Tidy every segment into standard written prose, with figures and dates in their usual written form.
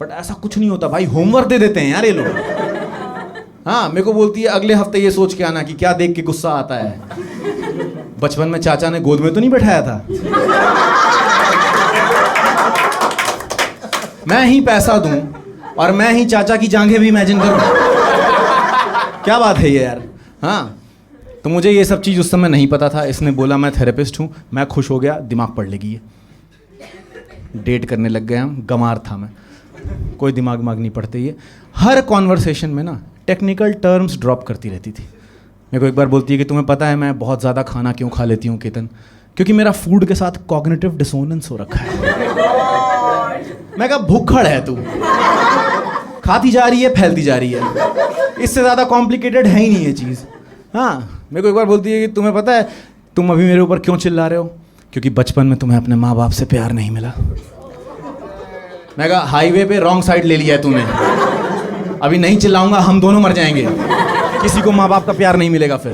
But ऐसा कुछ नहीं होता भाई, होमवर्क दे देते हैं यार ये लोग। हाँ, मेरे को बोलती है अगले हफ्ते ये सोच के आना कि क्या देख के गुस्सा आता है। बचपन में चाचा ने गोद में तो नहीं बैठाया था। मैं ही पैसा दूं और मैं ही चाचा की जांघें भी इमेजिन करूं। क्या बात है ये यार। हाँ, तो मुझे ये सब चीज़ उस समय नहीं पता था। इसने बोला मैं थेरेपिस्ट हूँ, मैं खुश हो गया, दिमाग पढ़ लेगी ये। डेट करने लग गए हम, गंवार था मैं, कोई दिमाग नहीं पढ़ते। ये हर कॉन्वर्सेशन में ना टेक्निकल टर्म्स ड्रॉप करती रहती थी। मेरे को एक बार बोलती है कि तुम्हें पता है मैं बहुत ज़्यादा खाना क्यों खा लेती हूँ केतन? क्योंकि मेरा फूड के साथ कॉग्निटिव डिसोनेंस हो रखा है। मैं कहा भूखड़ है तू, खाती जा रही है, फैलती जा रही है, इससे ज़्यादा कॉम्प्लिकेटेड है ही नहीं ये चीज़। हाँ, मेरे को एक बार बोलती है कि तुम्हें पता है तुम अभी मेरे ऊपर क्यों चिल्ला रहे हो? क्योंकि बचपन में तुम्हें अपने माँ बाप से प्यार नहीं मिला। मैं कहा हाईवे पे रॉन्ग साइड ले लिया है तूने, अभी नहीं चिल्लाऊंगा, हम दोनों मर जाएंगे, किसी को माँ बाप का प्यार नहीं मिलेगा फिर।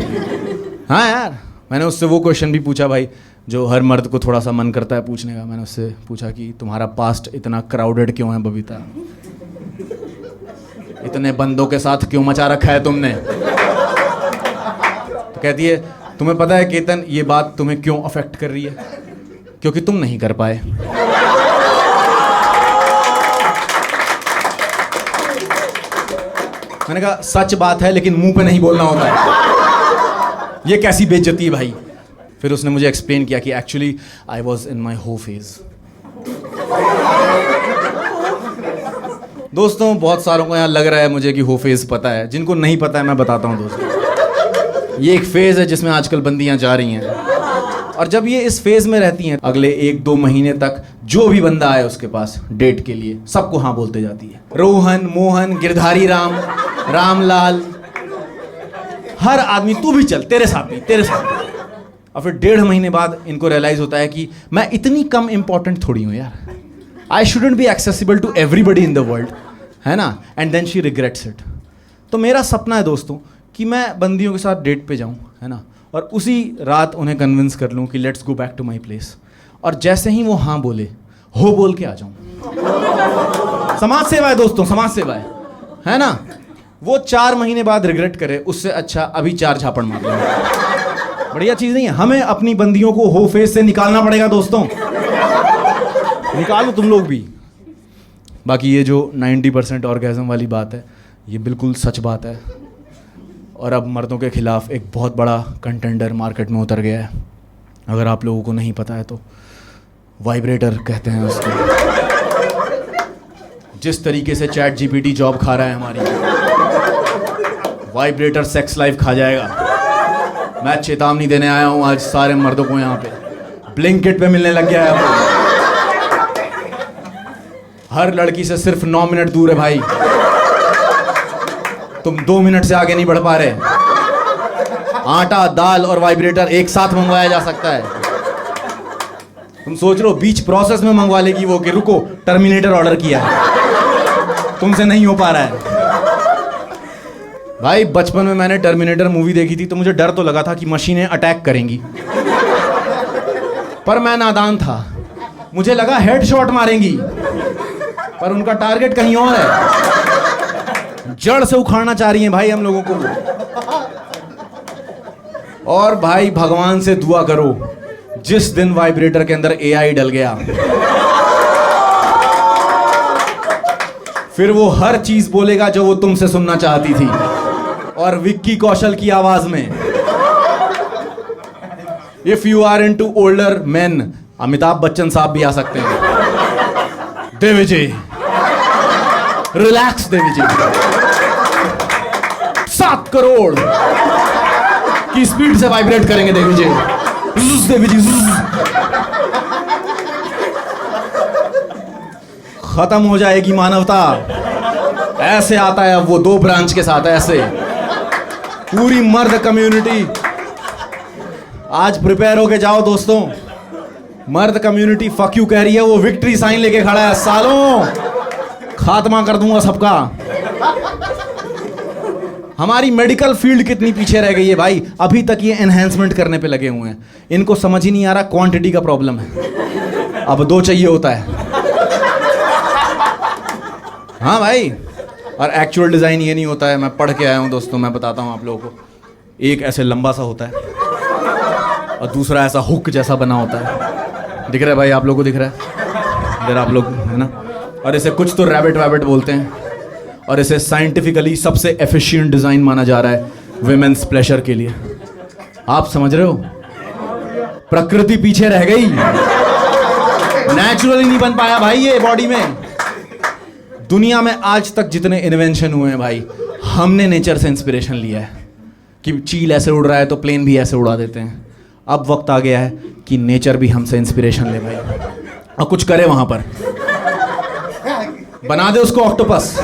हाँ यार, मैंने उससे वो क्वेश्चन भी पूछा भाई जो हर मर्द को थोड़ा सा मन करता है पूछने का। मैंने उससे पूछा कि तुम्हारा पास्ट इतना क्राउडेड क्यों है बबीता? इतने बंदों के साथ क्यों मचा रखा है तुमने? तो कहती है तुम्हें पता है केतन ये बात तुम्हें क्यों अफेक्ट कर रही है? क्योंकि तुम नहीं कर पाए। मैंने कहा सच बात है लेकिन मुंह पे नहीं बोलना होता है। ये कैसी बेइज्जती है भाई? फिर उसने मुझे एक्सप्लेन किया कि एक्चुअली आई वॉज इन माई हो फेज। दोस्तों बहुत सारों को यहाँ लग रहा है मुझे कि हो फेज पता है, जिनको नहीं पता है मैं बताता हूँ दोस्तों। ये एक फेज है जिसमें आजकल बंदियाँ जा रही हैं, और जब ये इस फेज में रहती हैं अगले 1-2 महीने तक जो भी बंदा आए उसके पास डेट के लिए सबको हाँ बोलते जाती है। रोहन, मोहन, गिरधारी राम, रामलाल, हर आदमी तू भी चल, तेरे साथ भी, तेरे साथ भी। और फिर 1.5 महीने बाद इनको रियलाइज होता है कि मैं इतनी कम इंपॉर्टेंट थोड़ी हूँ यार, I shouldn't be accessible to everybody in the world, है ना? And then she regrets it. तो मेरा सपना है दोस्तों कि मैं बंदियों के साथ डेट पे जाऊँ, है ना, और उसी रात उन्हें कन्विंस कर लूँ कि let's go back to my place, और जैसे ही वो हाँ बोले हो बोल के आ जाऊँ। समाज सेवा है दोस्तों, समाज सेवा है ना? वो 4 महीने बाद रिग्रेट करे, उससे अच्छा अभी 4 झापड़ मार लो। बढ़िया चीज़ नहीं है? हमें अपनी बंदियों को हो फेस से निकालना पड़ेगा दोस्तों, निकालो तुम लोग भी। बाकी ये जो 90% ऑर्गेज़म वाली बात है ये बिल्कुल सच बात है, और अब मर्दों के खिलाफ एक बहुत बड़ा कंटेंडर मार्केट में उतर गया है। अगर आप लोगों को नहीं पता है तो वाइब्रेटर कहते हैं उसको। जिस तरीके से चैट जीपीटी जॉब खा रहा है हमारी, वाइब्रेटर सेक्स लाइफ खा जाएगा। मैं चेतावनी देने आया हूं आज सारे मर्दों को। यहाँ पे ब्लिंकिट पे मिलने लग गया है। हर लड़की से सिर्फ 9 मिनट दूर है भाई, तुम 2 मिनट से आगे नहीं बढ़ पा रहे। आटा, दाल और वाइब्रेटर एक साथ मंगवाया जा सकता है। तुम सोच रहे हो बीच प्रोसेस में मंगवा लेगी वो कि रुको टर्मिनेटर ऑर्डर किया है, तुमसे नहीं हो पा रहा है। भाई बचपन में मैंने टर्मिनेटर मूवी देखी थी तो मुझे डर तो लगा था कि मशीनें अटैक करेंगी, पर मैं नादान था, मुझे लगा हेडशॉट मारेंगी, पर उनका टारगेट कहीं और है। जड़ से उखाड़ना चाह रही हैं भाई हम लोगों को। और भाई भगवान से दुआ करो जिस दिन वाइब्रेटर के अंदर एआई डल गया, फिर वो हर चीज बोलेगा जो वो तुमसे सुनना चाहती थी, और विक्की कौशल की आवाज में। If you are into older men, Amitabh Bachchan साहब भी आ सकते हैं। देविजी रिलैक्स, देविजी 7 करोड़ की स्पीड से वाइब्रेट करेंगे देविजी। देविजी खत्म हो जाएगी मानवता। ऐसे आता है अब वो 2 ब्रांच के साथ, ऐसे पूरी मर्द कम्युनिटी। आज प्रिपेयर होके जाओ दोस्तों, मर्द कम्युनिटी फक यू कह रही है, वो विक्ट्री साइन लेके खड़ा है। सालों खात्मा कर दूंगा सबका। हमारी मेडिकल फील्ड कितनी पीछे रह गई है भाई, अभी तक ये एनहेंसमेंट करने पे लगे हुए हैं। इनको समझ ही नहीं आ रहा क्वांटिटी का प्रॉब्लम है, अब 2 चाहिए होता है। हाँ भाई, और एक्चुअल डिज़ाइन ये नहीं होता है। मैं पढ़ के आया हूँ दोस्तों, मैं बताता हूँ आप लोगों को। एक ऐसे लंबा सा होता है और दूसरा ऐसा हुक जैसा बना होता है। दिख रहा है भाई, आप लोगों को दिख रहा है इधर, आप लोग है ना। और इसे कुछ तो रैबिट वैबिट बोलते हैं, और इसे साइंटिफिकली सबसे एफिशिएंट डिज़ाइन माना जा रहा है विमेंस प्लेजर के लिए। आप समझ रहे हो, प्रकृति पीछे रह गई, नेचुरली नहीं बन पाया भाई ये बॉडी में। दुनिया में आज तक जितने इन्वेंशन हुए हैं भाई, हमने नेचर से इंस्पिरेशन लिया है कि चील ऐसे उड़ रहा है तो प्लेन भी ऐसे उड़ा देते हैं। अब वक्त आ गया है कि नेचर भी हमसे इंस्पिरेशन ले भाई, और कुछ करे वहां पर, बना दे उसको ऑक्टोपस।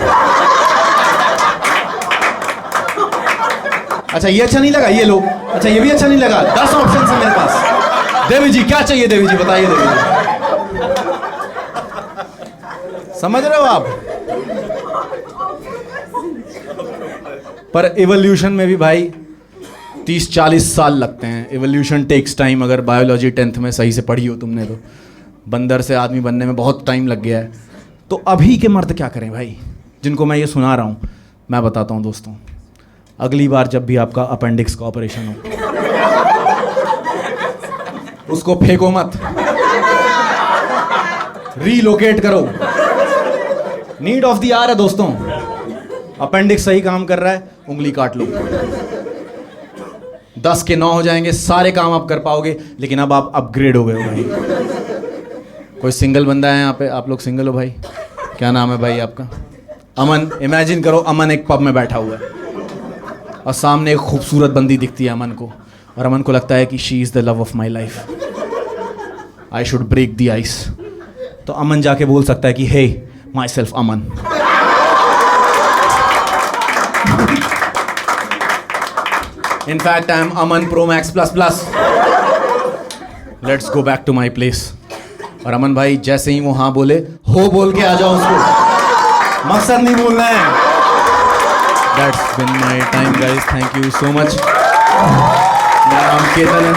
अच्छा ये अच्छा नहीं लगा, ये लो, अच्छा ये भी अच्छा नहीं लगा। 10 ऑप्शन है मेरे पास। देवी जी क्या चाहिए, देवी जी बताइए। देवी जी समझ रहे हो आप। पर इवोल्यूशन में भी भाई 30-40 साल लगते हैं। Evolution takes time. अगर बायोलॉजी 10th में सही से पढ़ी हो तुमने तो बंदर से आदमी बनने में बहुत टाइम लग गया है। तो अभी के मर्द क्या करें भाई, जिनको मैं ये सुना रहा हूँ। मैं बताता हूँ दोस्तों, अगली बार जब भी आपका अपेंडिक्स का ऑपरेशन हो, उसको फेंको मत, रीलोकेट करो। नीड ऑफ द आवर है दोस्तों। अपेंडिक्स सही काम कर रहा है, उंगली काट लो। 10 के 9 हो जाएंगे, सारे काम आप कर पाओगे। लेकिन अब आप अपग्रेड हो गए हो भाई। कोई सिंगल बंदा है यहाँ पे, आप लोग सिंगल हो भाई? क्या नाम है भाई आपका? अमन। इमेजिन करो अमन एक पब में बैठा हुआ है और सामने एक खूबसूरत बंदी दिखती है अमन को, और अमन को लगता है कि she is the love of my life, I should break the ice. तो अमन जाके बोल सकता है कि hey myself Aman, in fact I am Aman pro max plus plus, let's go back to my place. और अमन भाई जैसे ही वो हाँ बोले, हो बोल के आ जाओ उसको, मकसद नहीं बोलना है। That's been my time guys, thank you so much। मेरा नाम केतन है।